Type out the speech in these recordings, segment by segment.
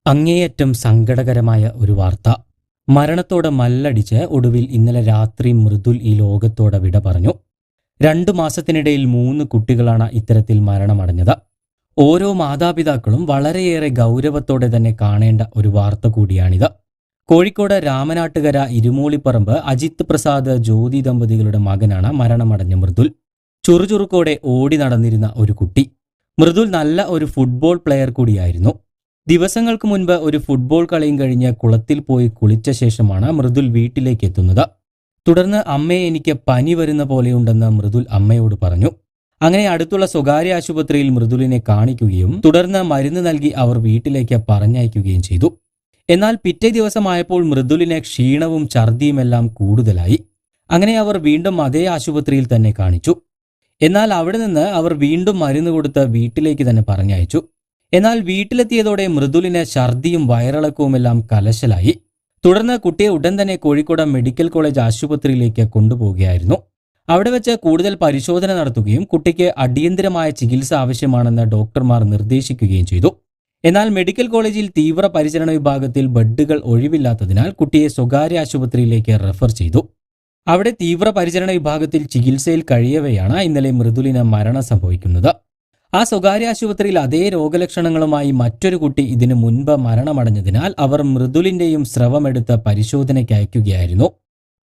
അങ്ങേയറ്റം സങ്കടകരമായ ഒരു വാർത്ത. മരണത്തോടെ മല്ലടിച്ച് ഒടുവിൽ ഇന്നലെ രാത്രി മൃദുൽ ഈ ലോകത്തോടെ വിട പറഞ്ഞു. 2 മാസത്തിനിടയിൽ 3 കുട്ടികളാണ് ഇത്തരത്തിൽ മരണമടഞ്ഞത്. ഓരോ മാതാപിതാക്കളും വളരെയേറെ ഗൗരവത്തോടെ തന്നെ കാണേണ്ട ഒരു വാർത്ത കൂടിയാണിത്. കോഴിക്കോട് രാമനാട്ടുകര ഇരുമൂളിപ്പറമ്പ് അജിത് പ്രസാദ് ജ്യോതി ദമ്പതികളുടെ മകനാണ് മരണമടഞ്ഞ മൃദുൽ. ചുറുചുറുക്കോടെ ഓടി നടന്നിരുന്ന ഒരു കുട്ടി. മൃദുൽ നല്ല ഒരു ഫുട്ബോൾ പ്ലെയർ കൂടിയായിരുന്നു. ദിവസങ്ങൾക്ക് മുൻപ് ഒരു ഫുട്ബോൾ കളിയും കഴിഞ്ഞ് കുളത്തിൽ പോയി കുളിച്ച ശേഷമാണ് മൃദുൽ വീട്ടിലേക്ക് എത്തുന്നത്. തുടർന്ന് അമ്മയെ എനിക്ക് പനി വരുന്ന പോലെയുണ്ടെന്ന് മൃദുൽ അമ്മയോട് പറഞ്ഞു. അങ്ങനെ അടുത്തുള്ള സ്വകാര്യ ആശുപത്രിയിൽ മൃദുലിനെ കാണിക്കുകയും തുടർന്ന് മരുന്ന് നൽകി അവർ വീട്ടിലേക്ക് പറഞ്ഞയക്കുകയും ചെയ്തു. എന്നാൽ പിറ്റേ ദിവസമായപ്പോൾ മൃദുലിനെ ക്ഷീണവും ഛർദിയുമെല്ലാം കൂടുതലായി. അങ്ങനെ അവർ വീണ്ടും അതേ ആശുപത്രിയിൽ തന്നെ കാണിച്ചു. എന്നാൽ അവിടെ നിന്ന് അവർ വീണ്ടും മരുന്ന് കൊടുത്ത് വീട്ടിലേക്ക് തന്നെ പറഞ്ഞയച്ചു. എന്നാൽ വീട്ടിലെത്തിയതോടെ മൃദുലിന് ഛർദിയും വയറിളക്കവുമെല്ലാം കലശലായി. തുടർന്ന് കുട്ടിയെ ഉടൻ തന്നെ കോഴിക്കോട് മെഡിക്കൽ കോളേജ് ആശുപത്രിയിലേക്ക് കൊണ്ടുപോവുകയായിരുന്നു. അവിടെ വെച്ച് കൂടുതൽ പരിശോധന നടത്തുകയും കുട്ടിക്ക് അടിയന്തരമായ ചികിത്സ ആവശ്യമാണെന്ന് ഡോക്ടർമാർ നിർദ്ദേശിക്കുകയും ചെയ്തു. എന്നാൽ മെഡിക്കൽ കോളേജിൽ തീവ്രപരിചരണ വിഭാഗത്തിൽ ബെഡുകൾ ഒഴിവില്ലാത്തതിനാൽ കുട്ടിയെ സ്വകാര്യ ആശുപത്രിയിലേക്ക് റെഫർ ചെയ്തു. അവിടെ തീവ്രപരിചരണ വിഭാഗത്തിൽ ചികിത്സയിൽ കഴിയവെയാണ് ഇന്നലെ മൃദുലിന് മരണം സംഭവിക്കുന്നത്. ആ സ്വകാര്യ ആശുപത്രിയിൽ അതേ രോഗലക്ഷണങ്ങളുമായി മറ്റൊരു കുട്ടി ഇതിനു മുൻപ് മരണമടഞ്ഞതിനാൽ അവർ മൃദുലിന്റെയും സ്രവമെടുത്ത് പരിശോധനയ്ക്ക് അയക്കുകയായിരുന്നു.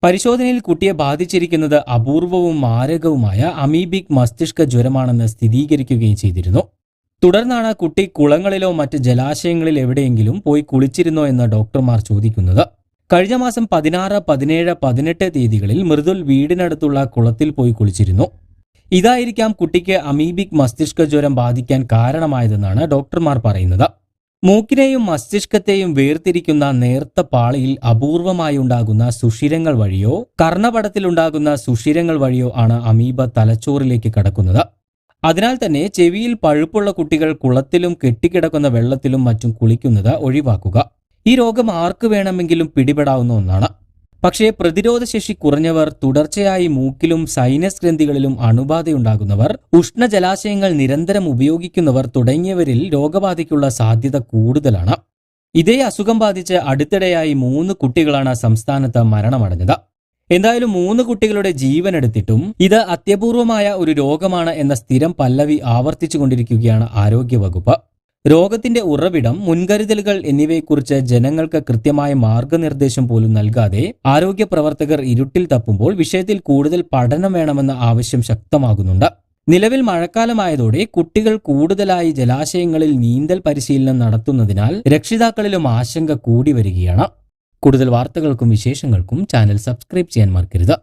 പരിശോധനയിൽ കുട്ടിയെ ബാധിച്ചിരിക്കുന്നത് അപൂർവവും മാരകവുമായ അമീബിക് മസ്തിഷ്ക ജ്വരമാണെന്ന് സ്ഥിരീകരിക്കുകയും ചെയ്തിരുന്നു. തുടർന്നാണ് കുട്ടി കുളങ്ങളിലോ മറ്റ് ജലാശയങ്ങളിൽ എവിടെയെങ്കിലും പോയി കുളിച്ചിരുന്നോ എന്ന് ഡോക്ടർമാർ ചോദിക്കുന്നത്. കഴിഞ്ഞ മാസം 16, 17, 18 തീയതികളിൽ മൃദുൽ വീടിനടുത്തുള്ള കുളത്തിൽ പോയി കുളിച്ചിരുന്നു. ഇതായിരിക്കാം കുട്ടിക്ക് അമീബിക് മസ്തിഷ്ക ജ്വരം ബാധിക്കാൻ കാരണമായതെന്നാണ് ഡോക്ടർമാർ പറയുന്നത്. മൂക്കിനെയും മസ്തിഷ്കത്തെയും വേർതിരിക്കുന്ന നേർത്ത പാളിയിൽ അപൂർവമായി ഉണ്ടാകുന്ന സുഷിരങ്ങൾ വഴിയോ കർണപടത്തിലുണ്ടാകുന്ന സുഷിരങ്ങൾ വഴിയോ ആണ് അമീബ തലച്ചോറിലേക്ക് കടക്കുന്നത്. അതിനാൽ തന്നെ ചെവിയിൽ പഴുപ്പുള്ള കുട്ടികൾ കുളത്തിലും കെട്ടിക്കിടക്കുന്ന വെള്ളത്തിലും മറ്റും കുളിക്കുന്നത് ഒഴിവാക്കുക. ഈ രോഗം ആർക്ക് വേണമെങ്കിലും പിടിപെടാവുന്ന ഒന്നാണ്. പക്ഷേ പ്രതിരോധശേഷി കുറഞ്ഞവർ, തുടർച്ചയായി മൂക്കിലും സൈനസ് ഗ്രന്ഥികളിലും അണുബാധയുണ്ടാകുന്നവർ, ഉഷ്ണജലാശയങ്ങൾ നിരന്തരം ഉപയോഗിക്കുന്നവർ തുടങ്ങിയവരിൽ രോഗബാധയ്ക്കുള്ള സാധ്യത കൂടുതലാണ്. ഇതേ അസുഖം ബാധിച്ച് അടുത്തിടെയായി 3 കുട്ടികളാണ് സംസ്ഥാനത്ത് മരണമടഞ്ഞത്. എന്തായാലും 3 കുട്ടികളുടെ ജീവനെടുത്തിട്ടും ഇത് അത്യപൂർവമായ ഒരു രോഗമാണ് എന്ന സ്ഥിരം പല്ലവി ആവർത്തിച്ചുകൊണ്ടിരിക്കുകയാണ് ആരോഗ്യവകുപ്പ്. രോഗത്തിന്റെ ഉറവിടം, മുൻകരുതലുകൾ എന്നിവയെക്കുറിച്ച് ജനങ്ങൾക്ക് കൃത്യമായ മാർഗനിർദ്ദേശം പോലും നൽകാതെ ആരോഗ്യ പ്രവർത്തകർ ഇരുട്ടിൽ തപ്പുമ്പോൾ വിഷയത്തിൽ കൂടുതൽ പഠനം വേണമെന്ന ആവശ്യം ശക്തമാകുന്നുണ്ട്. നിലവിൽ മഴക്കാലമായതോടെ കുട്ടികൾ കൂടുതലായി ജലാശയങ്ങളിൽ നീന്തൽ പരിശീലനം നടത്തുന്നതിനാൽ രക്ഷിതാക്കളിലും ആശങ്ക കൂടി വരികയാണ്. കൂടുതൽ വാർത്തകൾക്കും വിശേഷങ്ങൾക്കും ചാനൽ സബ്സ്ക്രൈബ് ചെയ്യാൻ മറക്കരുത്.